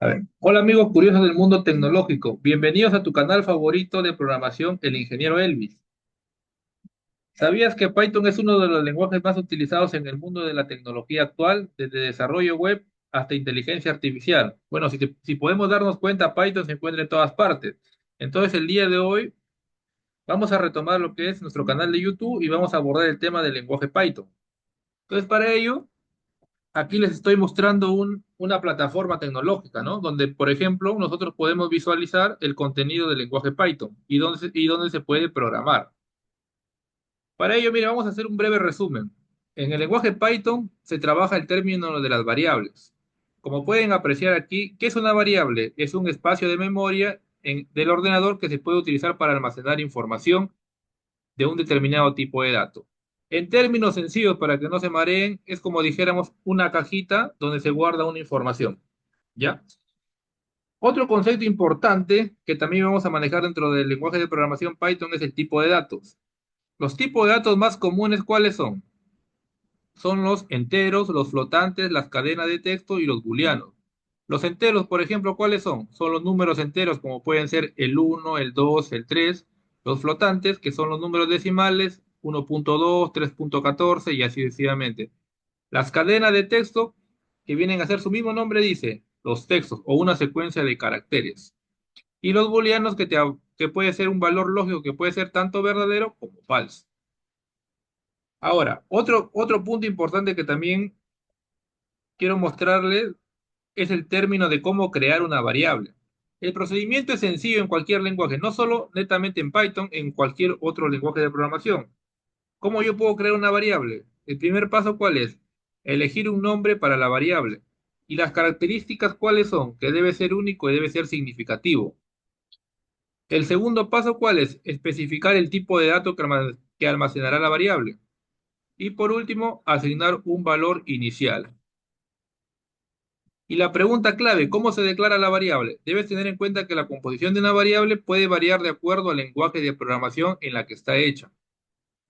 A ver. Hola amigos curiosos del mundo tecnológico, bienvenidos a tu canal favorito de programación, el ingeniero Elvis. ¿Sabías que Python es uno de los lenguajes más utilizados en el mundo de la tecnología actual, desde desarrollo web hasta inteligencia artificial? Bueno, si podemos darnos cuenta, Python se encuentra en todas partes. Entonces, el día de hoy vamos a retomar lo que es nuestro canal de YouTube y vamos a abordar el tema del lenguaje Python. Entonces, para ello, aquí les estoy mostrando una plataforma tecnológica, ¿no? Donde, por ejemplo, nosotros podemos visualizar el contenido del lenguaje Python y dónde se puede programar. Para ello, mira, vamos a hacer un breve resumen. En el lenguaje Python se trabaja el término de las variables. Como pueden apreciar aquí, ¿qué es una variable? Es un espacio de memoria del ordenador que se puede utilizar para almacenar información de un determinado tipo de dato. En términos sencillos, para que no se mareen, es como dijéramos una cajita donde se guarda una información. ¿Ya? Otro concepto importante que también vamos a manejar dentro del lenguaje de programación Python es el tipo de datos. Los tipos de datos más comunes, ¿cuáles son? Son los enteros, los flotantes, las cadenas de texto y los booleanos. Los enteros, por ejemplo, ¿cuáles son? Son los números enteros, como pueden ser el 1, el 2, el 3. Los flotantes, que son los números decimales, 1.2, 3.14 y así sucesivamente. Las cadenas de texto, que vienen a ser su mismo nombre, dice los textos o una secuencia de caracteres. Y los booleanos, que puede ser un valor lógico que puede ser tanto verdadero como falso. Ahora, otro punto importante que también quiero mostrarles es el término de cómo crear una variable. El procedimiento es sencillo en cualquier lenguaje, no solo netamente en Python, en cualquier otro lenguaje de programación. ¿Cómo yo puedo crear una variable? El primer paso, ¿cuál es? Elegir un nombre para la variable. ¿Y las características cuáles son? Que debe ser único y debe ser significativo. El segundo paso, ¿cuál es? Especificar el tipo de dato que almacenará la variable. Y por último, asignar un valor inicial. Y la pregunta clave, ¿cómo se declara la variable? Debes tener en cuenta que la composición de una variable puede variar de acuerdo al lenguaje de programación en la que está hecha.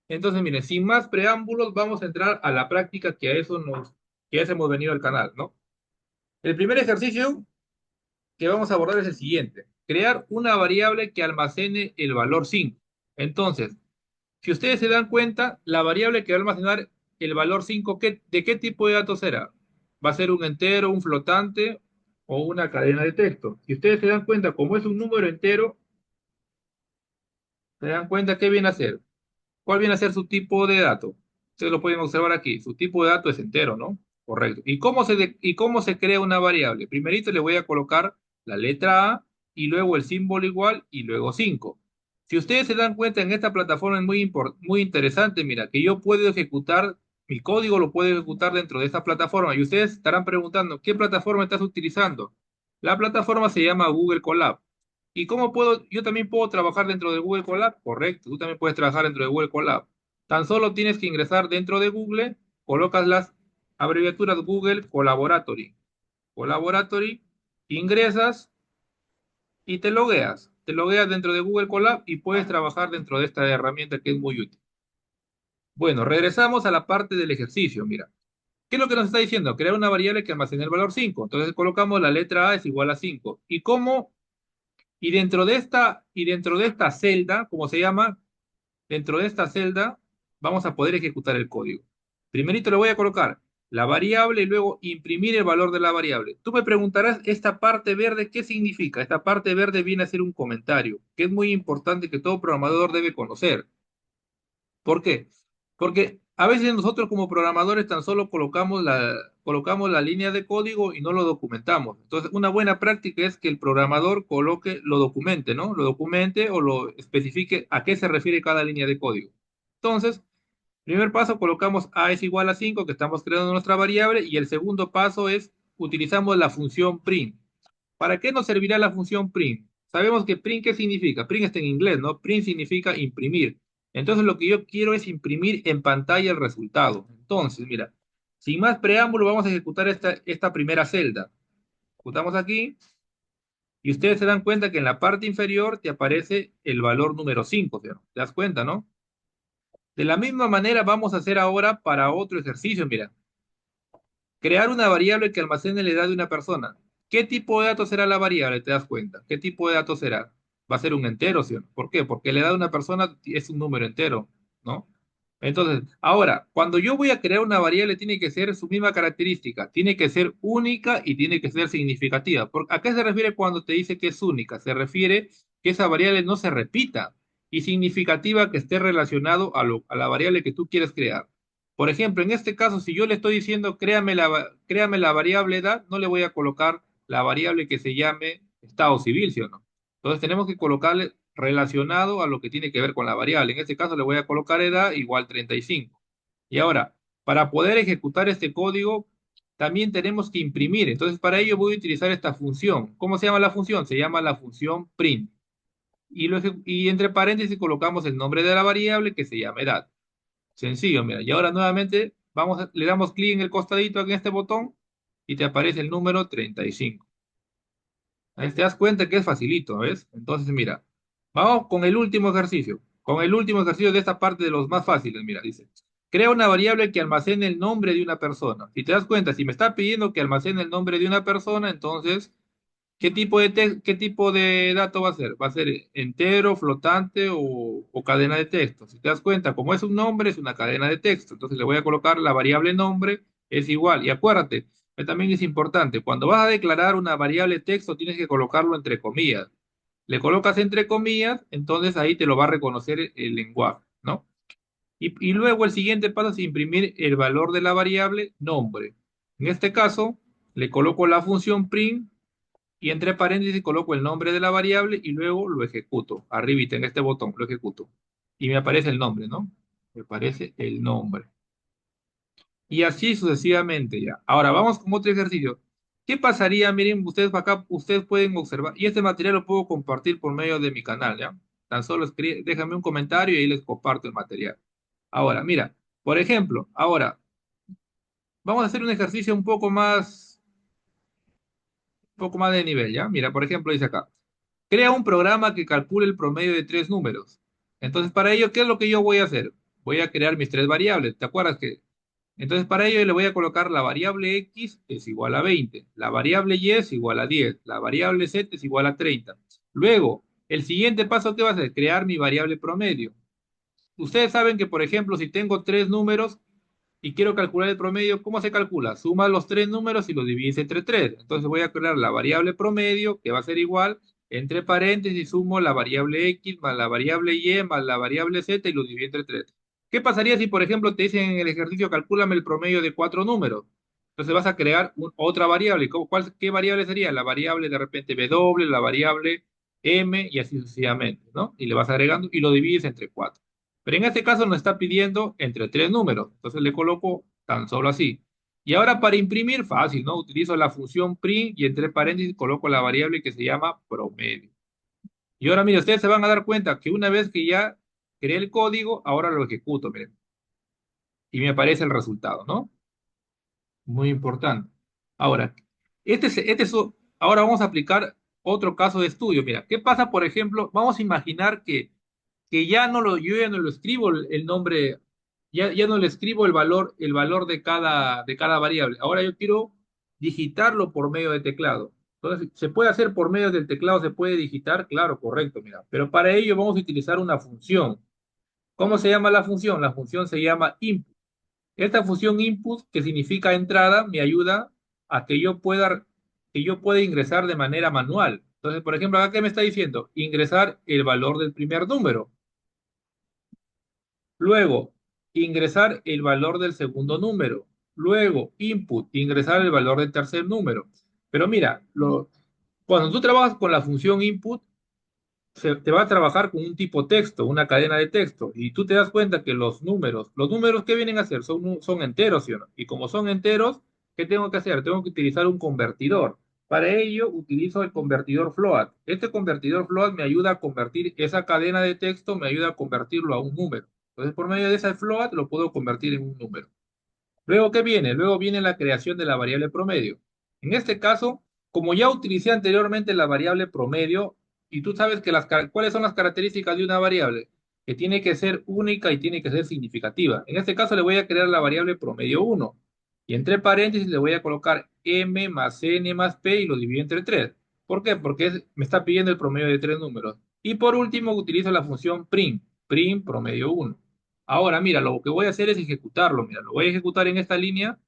Entonces, miren, sin más preámbulos, vamos a entrar a la práctica que a eso hemos venido al canal, ¿no? El primer ejercicio que vamos a abordar es el siguiente. Crear una variable que almacene el valor 5. Entonces, si ustedes se dan cuenta, la variable que va a almacenar el valor 5, ¿de qué tipo de datos será? ¿Va a ser un entero, un flotante o una cadena de texto? Si ustedes se dan cuenta, como es un número entero, se dan cuenta qué viene a ser. ¿Cuál viene a ser su tipo de dato? Ustedes lo pueden observar aquí. Su tipo de dato es entero, ¿no? Correcto. ¿Y cómo se crea una variable? Primerito le voy a colocar la letra A y luego el símbolo igual y luego 5. Si ustedes se dan cuenta en esta plataforma es muy interesante, mira, que yo puedo ejecutar, mi código lo puedo ejecutar dentro de esta plataforma y ustedes estarán preguntando, ¿qué plataforma estás utilizando? La plataforma se llama Google Colab. ¿Y cómo puedo? Yo también puedo trabajar dentro de Google Colab, correcto. Tú también puedes trabajar dentro de Google Colab. Tan solo tienes que ingresar dentro de Google, colocas las abreviaturas Google Collaboratory. Collaboratory, ingresas y te logueas. Te logueas dentro de Google Colab y puedes trabajar dentro de esta herramienta que es muy útil. Bueno, regresamos a la parte del ejercicio. Mira, ¿qué es lo que nos está diciendo? Crear una variable que almacene el valor 5. Entonces colocamos la letra A es igual a 5. ¿Y cómo? Y dentro de esta celda, ¿cómo se llama? Dentro de esta celda vamos a poder ejecutar el código. Primerito le voy a colocar la variable y luego imprimir el valor de la variable. Tú me preguntarás, ¿esta parte verde qué significa? Esta parte verde viene a ser un comentario, que es muy importante que todo programador debe conocer. ¿Por qué? Porque a veces nosotros como programadores tan solo colocamos la línea de código y no lo documentamos. Entonces, una buena práctica es que el programador lo documente, ¿no? Lo documente o lo especifique a qué se refiere cada línea de código. Entonces, primer paso, colocamos A es igual a 5 que estamos creando nuestra variable, y el segundo paso es utilizamos la función print. ¿Para qué nos servirá la función print? Sabemos que print, ¿qué significa? Print está en inglés, ¿no? Print significa imprimir. Entonces lo que yo quiero es imprimir en pantalla el resultado. Entonces, mira, sin más preámbulo, vamos a ejecutar esta primera celda. Ejecutamos aquí y ustedes se dan cuenta que en la parte inferior te aparece el valor número 5. ¿Te das cuenta, no? De la misma manera vamos a hacer ahora para otro ejercicio, mira. Crear una variable que almacene la edad de una persona. ¿Qué tipo de dato será la variable? ¿Te das cuenta? ¿Qué tipo de dato será? Va a ser un entero, ¿sí o no? ¿Por qué? Porque la edad de una persona es un número entero, ¿no? Entonces, ahora, cuando yo voy a crear una variable, tiene que ser su misma característica, tiene que ser única y tiene que ser significativa. ¿A qué se refiere cuando te dice que es única? Se refiere que esa variable no se repita y significativa que esté relacionado a la variable que tú quieres crear. Por ejemplo, en este caso, si yo le estoy diciendo créame la variable edad, no le voy a colocar la variable que se llame estado civil, ¿sí o no? Entonces tenemos que colocarle relacionado a lo que tiene que ver con la variable. En este caso le voy a colocar edad igual 35. Y ahora, para poder ejecutar este código, también tenemos que imprimir. Entonces, para ello voy a utilizar esta función. ¿Cómo se llama la función? Se llama la función print. Y entre paréntesis colocamos el nombre de la variable que se llama edad. Sencillo, mira. Y ahora nuevamente le damos clic en el costadito en este botón y te aparece el número 35. Ahí te das cuenta que es facilito, ¿ves? Entonces, mira, vamos con el último ejercicio. Con el último ejercicio de esta parte de los más fáciles, mira, dice, crea una variable que almacene el nombre de una persona. Si te das cuenta, si me está pidiendo que almacene el nombre de una persona, entonces, ¿qué tipo de dato va a ser? ¿Va a ser entero, flotante o cadena de texto? Si te das cuenta, como es un nombre, es una cadena de texto. Entonces le voy a colocar la variable nombre, es igual. Y acuérdate, también es importante, cuando vas a declarar una variable texto, tienes que colocarlo entre comillas. Le colocas entre comillas, entonces ahí te lo va a reconocer el lenguaje, ¿no? Y luego el siguiente paso es imprimir el valor de la variable nombre. En este caso, le coloco la función print y entre paréntesis coloco el nombre de la variable y luego lo ejecuto. Arribita en este botón lo ejecuto. Y me aparece el nombre, ¿no? Me aparece el nombre. Y así sucesivamente ya. Ahora vamos con otro ejercicio. ¿Qué pasaría? Miren, ustedes acá, ustedes pueden observar, y este material lo puedo compartir por medio de mi canal, ¿ya? Tan solo déjame un comentario y ahí les comparto el material. Ahora, mira, por ejemplo, ahora vamos a hacer un ejercicio un poco más de nivel, ¿ya? Mira, por ejemplo, dice acá. Crea un programa que calcule el promedio de tres números. Entonces, para ello, ¿qué es lo que yo voy a hacer? Voy a crear mis tres variables. ¿Te acuerdas que? Entonces, para ello le voy a colocar la variable X es igual a 20, la variable Y es igual a 10, la variable Z es igual a 30. Luego, el siguiente paso, ¿qué va a hacer? Crear mi variable promedio. Ustedes saben que, por ejemplo, si tengo tres números, y quiero calcular el promedio, ¿cómo se calcula? Suma los tres números y los divides entre tres. Entonces voy a crear la variable promedio, que va a ser igual, entre paréntesis sumo la variable X más la variable Y más la variable Z y los divido entre tres. ¿Qué pasaría si, por ejemplo, te dicen en el ejercicio, calcúlame el promedio de cuatro números? Entonces vas a crear otra variable. ¿Qué variable sería? La variable de repente W, la variable M y así sucesivamente, ¿no? Y le vas agregando y lo divides entre cuatro. Pero en este caso nos está pidiendo entre tres números. Entonces le coloco tan solo así. Y ahora para imprimir, fácil, ¿no? Utilizo la función print y entre paréntesis coloco la variable que se llama promedio. Y ahora, mire, ustedes se van a dar cuenta que una vez que ya creé el código, ahora lo ejecuto, miren. Y me aparece el resultado, ¿no? Muy importante. Ahora, ahora vamos a aplicar otro caso de estudio. Mira, ¿qué pasa, por ejemplo? Vamos a imaginar que yo ya no lo escribo el nombre, ya no le escribo el valor de cada variable. Ahora yo quiero digitarlo por medio de teclado. Entonces, ¿se puede hacer por medio del teclado? ¿Se puede digitar? Claro, correcto, mira. Pero para ello vamos a utilizar una función. ¿Cómo se llama la función? La función se llama input. Esta función input, que significa entrada, me ayuda a que yo pueda ingresar de manera manual. Entonces, por ejemplo, acá, ¿qué me está diciendo? Ingresar el valor del primer número. Luego, ingresar el valor del segundo número. Luego, input, ingresar el valor del tercer número. Pero mira, cuando tú trabajas con la función input, te va a trabajar con un tipo texto, una cadena de texto, y tú te das cuenta que los números que vienen a ser son enteros, ¿sí o no? Y como son enteros, ¿qué tengo que hacer? Tengo que utilizar un convertidor. Para ello, utilizo el convertidor float. Este convertidor float me ayuda a convertir esa cadena de texto, me ayuda a convertirlo a un número. Entonces, por medio de esa float, lo puedo convertir en un número. Luego, ¿qué viene? Luego viene la creación de la variable promedio. En este caso, como ya utilicé anteriormente la variable promedio, y tú sabes que cuáles son las características de una variable, que tiene que ser única y tiene que ser significativa. En este caso le voy a crear la variable promedio 1. Y entre paréntesis le voy a colocar m más n más p y lo divido entre 3. ¿Por qué? Porque me está pidiendo el promedio de tres números. Y por último utilizo la función prim, prim promedio uno. Ahora, mira, lo que voy a hacer es ejecutarlo. Mira, lo voy a ejecutar en esta línea.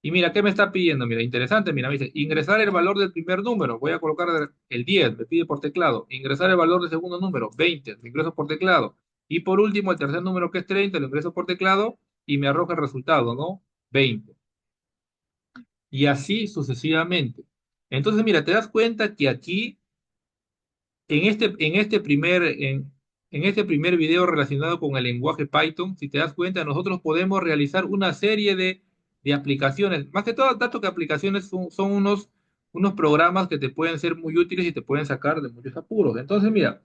Y mira, ¿qué me está pidiendo? Mira, interesante, mira, me dice, ingresar el valor del primer número. Voy a colocar el 10, me pide por teclado. Ingresar el valor del segundo número, 20, lo ingreso por teclado. Y por último, el tercer número que es 30, lo ingreso por teclado y me arroja el resultado, ¿no? 20 y así sucesivamente. Entonces, mira, te das cuenta que aquí, en este primer video relacionado con el lenguaje Python, si te das cuenta, nosotros podemos realizar una serie de aplicaciones. Más que todo, dato que aplicaciones son unos programas que te pueden ser muy útiles y te pueden sacar de muchos apuros. Entonces, mira,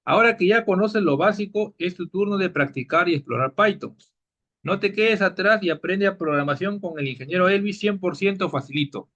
ahora que ya conoces lo básico, es tu turno de practicar y explorar Python. No te quedes atrás y aprende a programación con el ingeniero Elvis 100% facilito.